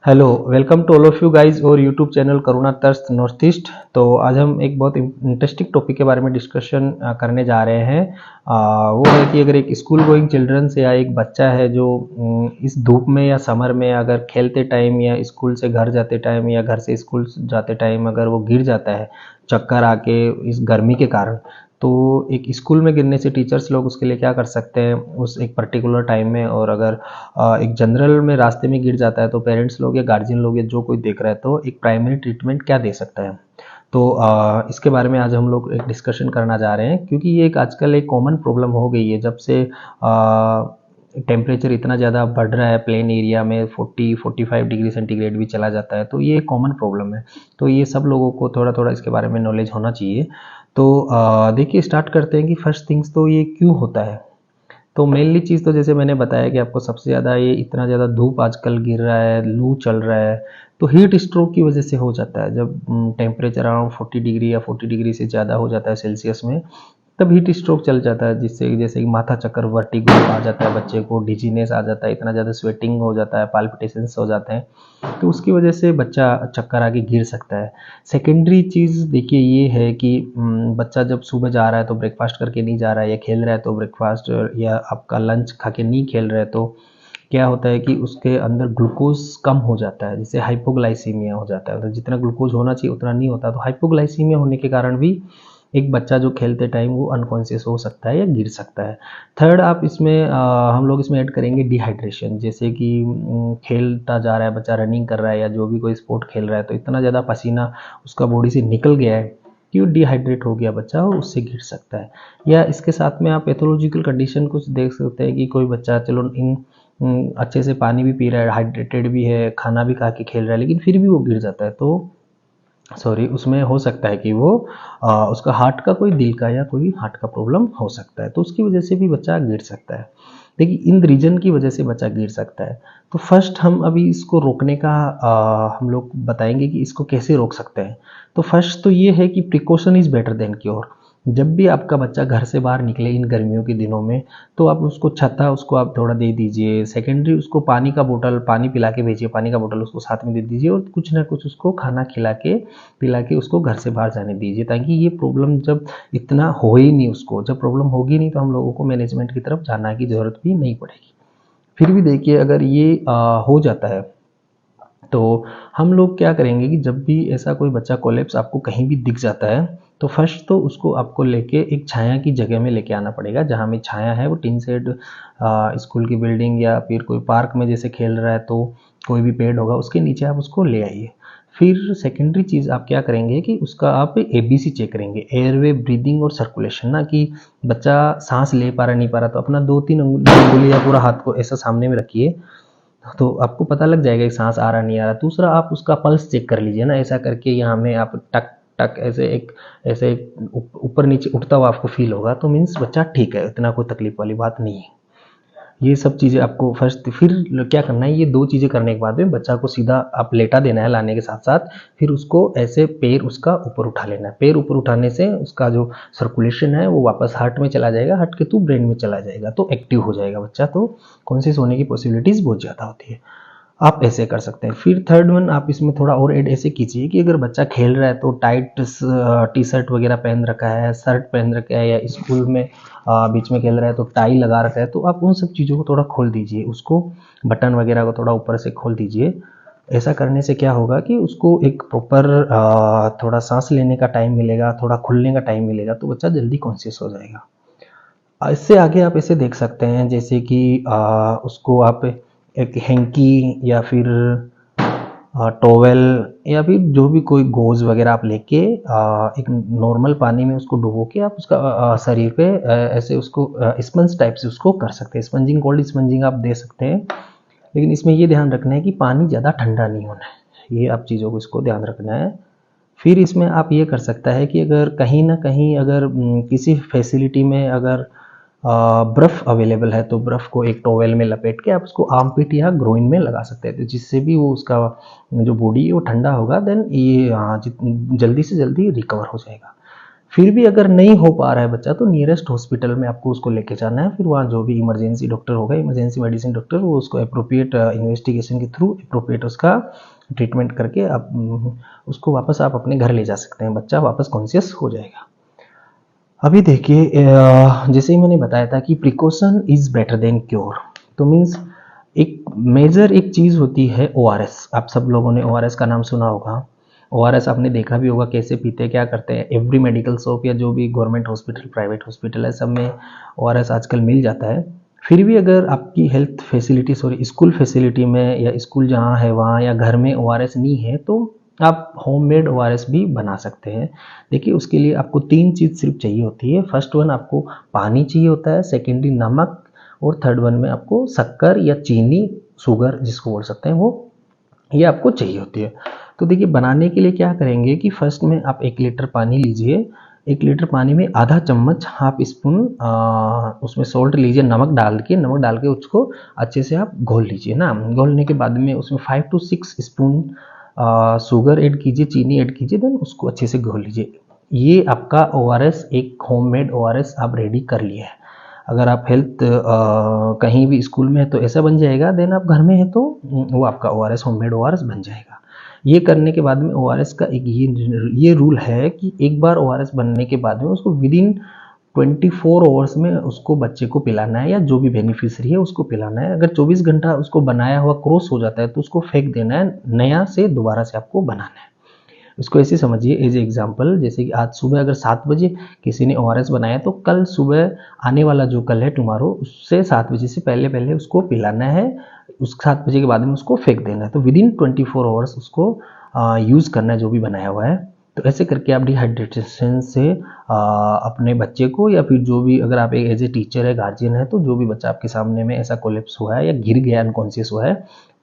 Hello, welcome to all of you guys और YouTube channel Karuna तर्स north east. तो आज हम एक बहुत इंटरेस्टिंग टॉपिक के बारे में डिस्कशन करने जा रहे हैं। वो है कि अगर एक स्कूल गोइंग चिल्ड्रंस या एक बच्चा है जो इस धूप में या समर में अगर खेलते टाइम या स्कूल से घर जाते टाइम या घर से स्कूल जाते टाइम अगर वो गिर जाता है चक्कर आके इस गर्मी के कारण, तो एक स्कूल में गिरने से टीचर्स लोग उसके लिए क्या कर सकते हैं उस एक पर्टिकुलर टाइम में। और अगर एक जनरल में रास्ते में गिर जाता है तो पेरेंट्स लोग या गार्जियन लोग या जो कोई देख रहा है तो एक प्राइमरी ट्रीटमेंट क्या दे सकता है। तो इसके बारे में आज हम लोग एक डिस्कशन करना जा रहे हैं, क्योंकि ये एक आजकल एक कॉमन प्रॉब्लम हो गई है। जब से टेम्परेचर इतना ज़्यादा बढ़ रहा है, प्लेन एरिया में 40-45 डिग्री सेंटीग्रेड भी चला जाता है, तो ये एक कॉमन प्रॉब्लम है। तो ये सब लोगों को थोड़ा थोड़ा इसके बारे में नॉलेज होना चाहिए। तो देखिए, स्टार्ट करते हैं कि फर्स्ट थिंग्स तो ये क्यों होता है। तो मेनली चीज़ तो जैसे मैंने बताया कि आपको सबसे ज़्यादा ये इतना ज़्यादा धूप आजकल गिर रहा है, लू चल रहा है, तो हीट स्ट्रोक की वजह से हो जाता है। जब टेम्परेचर अराउंड 40 डिग्री या 40 डिग्री से ज़्यादा हो जाता है सेल्सियस में, तब हीट स्ट्रोक चल जाता है, जिससे जैसे कि माथा चक्कर, वर्टिगो आ जाता है बच्चे को, डिजीनेस आ जाता है, इतना ज़्यादा स्वेटिंग हो जाता है, पाल्पिटेशंस हो जाते हैं, तो उसकी वजह से बच्चा चक्कर आके गिर सकता है। सेकेंडरी चीज़ देखिए ये है कि बच्चा जब सुबह जा रहा है तो ब्रेकफास्ट करके नहीं जा रहा है, या खेल रहा है तो ब्रेकफास्ट या आपका लंच खा के नहीं खेल रहा है, तो क्या होता है कि उसके अंदर ग्लूकोज कम हो जाता है, जिससे हाइपोग्लाइसीमिया हो जाता है। तो जितना ग्लूकोज होना चाहिए उतना नहीं होता, तो हाइपोग्लाइसीमिया होने के कारण भी एक बच्चा जो खेलते टाइम वो अनकॉन्शियस हो सकता है या गिर सकता है। थर्ड, आप इसमें हम लोग इसमें ऐड करेंगे डिहाइड्रेशन। जैसे कि खेलता जा रहा है बच्चा, रनिंग कर रहा है या जो भी कोई स्पोर्ट खेल रहा है, तो इतना ज़्यादा पसीना उसका बॉडी से निकल गया है कि वो डिहाइड्रेट हो गया बच्चा और उससे गिर सकता है। या इसके साथ में आप पैथोलॉजिकल कंडीशन कुछ देख सकते हैं कि कोई बच्चा चलो अच्छे से पानी भी पी रहा है, हाइड्रेटेड भी है, खाना भी खा के खेल रहा है, लेकिन फिर भी वो गिर जाता है, तो सॉरी, उसमें हो सकता है कि वो उसका हार्ट का कोई दिल का या कोई हार्ट का प्रॉब्लम हो सकता है, तो उसकी वजह से भी बच्चा गिर सकता है। देखिए, इन रीजन की वजह से बच्चा गिर सकता है। तो फर्स्ट हम अभी इसको रोकने का हम लोग बताएंगे कि इसको कैसे रोक सकते हैं। तो फर्स्ट तो ये है कि precaution is better than cure. जब भी आपका बच्चा घर से बाहर निकले इन गर्मियों के दिनों में, तो आप उसको छत्ता उसको आप थोड़ा दे दीजिए। सेकेंडरी, उसको पानी का बोतल, पानी पिला के भेजिए, पानी का बोतल उसको साथ में दे दीजिए, और कुछ ना कुछ उसको खाना खिला के पिला के उसको घर से बाहर जाने दीजिए, ताकि ये प्रॉब्लम जब इतना हो ही नहीं, उसको जब प्रॉब्लम होगी नहीं तो हम लोगों को मैनेजमेंट की तरफ जाने की ज़रूरत भी नहीं पड़ेगी। फिर भी देखिए, अगर ये हो जाता है तो हम लोग क्या करेंगे कि जब भी ऐसा कोई बच्चा कोलैप्स आपको कहीं भी दिख जाता है, तो फर्स्ट तो उसको आपको लेके एक छाया की जगह में लेके आना पड़ेगा। जहाँ में छाया है, वो टिन शेड, स्कूल की बिल्डिंग या फिर कोई पार्क में जैसे खेल रहा है तो कोई भी पेड़ होगा उसके नीचे आप उसको ले आइए। फिर सेकेंडरी चीज़ आप क्या करेंगे कि उसका आप एबीसी चेक करेंगे, एयरवे, ब्रीदिंग और सर्कुलेशन। ना कि बच्चा सांस ले पा रहा नहीं पा रहा, तो अपना 2-3 उंगली या पूरा हाथ को ऐसा सामने में रखिए, तो आपको पता लग जाएगा कि सांस आ रहा नहीं आ रहा। दूसरा, आप उसका पल्स चेक कर लीजिए ना, ऐसा करके यहाँ में आप टक टक ऐसे एक ऐसे ऊपर नीचे उठता हुआ आपको फील होगा, तो मीन्स बच्चा ठीक है, इतना कोई तकलीफ वाली बात नहीं है। ये सब चीज़ें आपको फर्स्ट, फिर क्या करना है, ये 2 चीज़ें करने के बाद में बच्चा को सीधा आप लेटा देना है लाने के साथ साथ। फिर उसको ऐसे पैर उसका ऊपर उठा लेना है। पैर ऊपर उठाने से उसका जो सर्कुलेशन है वो वापस हार्ट में चला जाएगा, हार्ट के थ्रू ब्रेन में चला जाएगा, तो एक्टिव हो जाएगा बच्चा, तो कॉन्शियस होने की पॉसिबिलिटीज़ बहुत ज़्यादा होती है। आप ऐसे कर सकते हैं। फिर थर्ड वन, आप इसमें थोड़ा और ऐड ऐसे कीजिए कि अगर बच्चा खेल रहा है तो टाइट टी शर्ट वगैरह पहन रखा है, शर्ट पहन रखा है, या स्कूल में बीच में खेल रहा है तो टाई लगा रखा है, तो आप उन सब चीज़ों को थोड़ा खोल दीजिए, उसको बटन वगैरह को थोड़ा ऊपर से खोल दीजिए। ऐसा करने से क्या होगा कि उसको एक प्रॉपर थोड़ा सांस लेने का टाइम मिलेगा, थोड़ा खुलने का टाइम मिलेगा, तो बच्चा जल्दी कॉन्शियस हो जाएगा। इससे आगे आप ऐसे देख सकते हैं, जैसे कि उसको आप एक हैंकी या फिर टॉवेल या फिर जो भी कोई गॉज वगैरह आप लेके एक नॉर्मल पानी में उसको डुबो के आप उसका शरीर पे ऐसे उसको स्पंज टाइप से उसको कर सकते हैं। स्पंजिंग, कोल्ड स्पंजिंग आप दे सकते हैं, लेकिन इसमें ये ध्यान रखना है कि पानी ज़्यादा ठंडा नहीं होना है। ये आप चीज़ों को इसको ध्यान रखना है। फिर इसमें आप ये कर सकता है कि अगर कहीं ना कहीं अगर किसी फैसिलिटी में अगर बर्फ़ अवेलेबल है, तो बर्फ़ को एक टॉवेल में लपेट के आप उसको आर्मपिट या ग्रोइन में लगा सकते हैं, तो जिससे भी वो उसका जो बॉडी है वो ठंडा होगा, देन ये जल्दी से जल्दी रिकवर हो जाएगा। फिर भी अगर नहीं हो पा रहा है बच्चा तो नियरेस्ट हॉस्पिटल में आपको उसको लेके जाना है। फिर वहाँ जो भी इमरजेंसी डॉक्टर होगा, इमरजेंसी मेडिसिन डॉक्टर, वो उसको अप्रोप्रिएट इन्वेस्टिगेशन के थ्रू अप्रोप्रिएट उसका ट्रीटमेंट करके आप उसको वापस आप अपने घर ले जा सकते हैं, बच्चा वापस कॉन्शियस हो जाएगा। अभी देखिए जैसे ही मैंने बताया था कि precaution is better than cure, तो मीन्स एक मेजर एक चीज़ होती है ORS। आप सब लोगों ने ORS का नाम सुना होगा। ORS आपने देखा भी होगा कैसे पीते, क्या करते हैं। एवरी मेडिकल शॉप या जो भी गवर्नमेंट हॉस्पिटल, प्राइवेट हॉस्पिटल है, सब में ORS आजकल मिल जाता है। फिर भी अगर आपकी health facility, sorry school facility में, या स्कूल जहाँ है वहाँ, या घर में ORS नहीं है, तो आप होममेड ORS भी बना सकते हैं। देखिए उसके लिए आपको 3 चीज़ सिर्फ चाहिए होती है। फर्स्ट वन आपको पानी चाहिए होता है, सेकेंडली नमक, और थर्ड वन में आपको शक्कर या चीनी, शुगर जिसको बोल सकते हैं, वो ये आपको चाहिए होती है। तो देखिए बनाने के लिए क्या करेंगे कि फर्स्ट में आप 1 लीटर पानी लीजिए। 1 लीटर पानी में आधा चम्मच, हाफ स्पून उसमें सॉल्ट लीजिए, नमक डाल के उसको अच्छे से आप घोल लीजिए ना। घोलने के बाद में उसमें 5 to 6 स्पून शुगर ऐड कीजिए, चीनी ऐड कीजिए, देन उसको अच्छे से घोल लीजिए। ये आपका ORS, एक होममेड ORS आप रेडी कर लिए है। अगर आप हेल्थ कहीं भी स्कूल में है तो ऐसा बन जाएगा, देन आप घर में है तो वो आपका ORS, होममेड ORS बन जाएगा। ये करने के बाद में ORS का एक ये रूल है कि एक बार ORS बनने के बाद में उसको विदिन 24 आवर्स में उसको बच्चे को पिलाना है, या जो भी बेनिफिशियरी है उसको पिलाना है। अगर 24 घंटा उसको बनाया हुआ क्रॉस हो जाता है तो उसको फेंक देना है, नया से दोबारा से आपको बनाना है। इसको ऐसे समझिए एज एग्जाम्पल, जैसे कि आज सुबह अगर 7 बजे किसी ने ORS बनाया, तो कल सुबह आने वाला जो कल है टुमारो, उससे 7 बजे से पहले पहले उसको पिलाना है। उस 7 बजे के बाद में उसको फेंक देना है। तो विदिन 24 आवर्स उसको यूज़ करना है जो भी बनाया हुआ है। तो ऐसे करके आप डिहाइड्रेशन से अपने बच्चे को, या फिर जो भी, अगर आप एक एज ए टीचर है, गार्जियन है, तो जो भी बच्चा आपके सामने में ऐसा कोलेप्स हुआ है या गिर गया, अनकॉन्शियस हुआ है,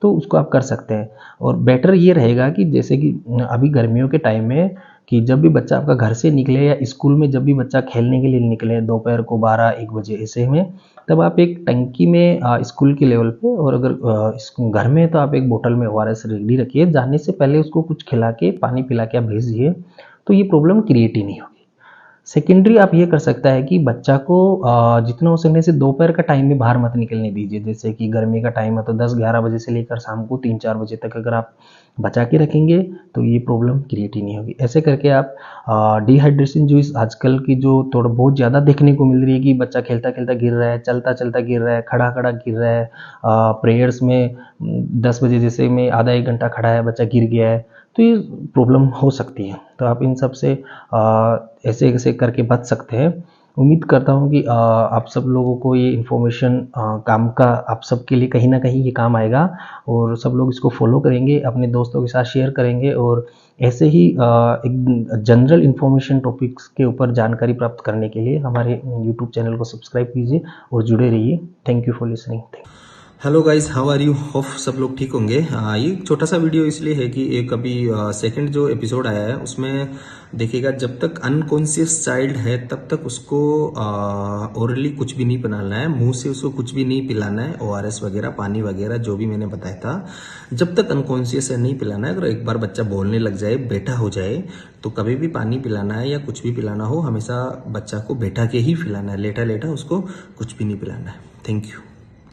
तो उसको आप कर सकते हैं। और बेटर ये रहेगा कि जैसे कि अभी गर्मियों के टाइम में, कि जब भी बच्चा आपका घर से निकले, या स्कूल में जब भी बच्चा खेलने के लिए निकले दोपहर को 12-1 बजे ऐसे में, तब आप एक टंकी में स्कूल के लेवल पे, और अगर घर में है तो आप एक बोतल में ORS रेडी रखिए। जाने से पहले उसको कुछ खिला के, पानी पिला के आप भेजिए, तो ये प्रॉब्लम क्रिएट ही नहीं होगी। सेकेंडरी आप ये कर सकता है कि बच्चा को जितना हो सकने से दोपहर का टाइम में बाहर मत निकलने दीजिए। जैसे कि गर्मी का टाइम है तो 10-11 बजे से लेकर शाम को 3-4 बजे तक अगर आप बचा के रखेंगे तो ये प्रॉब्लम क्रिएट ही नहीं होगी। ऐसे करके आप डिहाइड्रेशन जो इस आजकल की जो थोड़ा बहुत ज़्यादा देखने को मिल रही है, कि बच्चा खेलता खेलता गिर रहा है, चलता चलता गिर रहा है, खड़ा खड़ा गिर रहा है, प्रेयर्स में 10 बजे जैसे में आधा 1 घंटा खड़ा है, बच्चा गिर गया है, तो ये प्रॉब्लम हो सकती है। तो आप इन सब से ऐसे ऐसे करके बच सकते हैं। उम्मीद करता हूँ कि आप सब लोगों को ये इन्फॉर्मेशन काम का, आप सबके लिए कहीं ना कहीं ये काम आएगा, और सब लोग इसको फॉलो करेंगे, अपने दोस्तों के साथ शेयर करेंगे, और ऐसे ही एक जनरल इन्फॉर्मेशन टॉपिक्स के ऊपर जानकारी प्राप्त करने के लिए हमारे यूट्यूब चैनल को सब्सक्राइब कीजिए और जुड़े रहिए। Thank you for listening. Hello guys, how are you? Hope सब लोग ठीक होंगे। ये छोटा सा वीडियो इसलिए है कि एक अभी सेकंड जो एपिसोड आया है उसमें देखिएगा, जब तक अनकॉन्शियस चाइल्ड है तब तक उसको ओरली कुछ भी नहीं पिलाना है, मुंह से उसको कुछ भी नहीं पिलाना है, ORS वगैरह, पानी वगैरह जो भी मैंने बताया था, जब तक अनकॉन्शियस है नहीं पिलाना है। अगर एक बार बच्चा बोलने लग जाए, बैठा हो जाए, तो कभी भी पानी पिलाना है या कुछ भी पिलाना हो, हमेशा बच्चा को बैठा के ही पिलाना है, लेटा लेटा उसको कुछ भी नहीं पिलाना है। Thank you.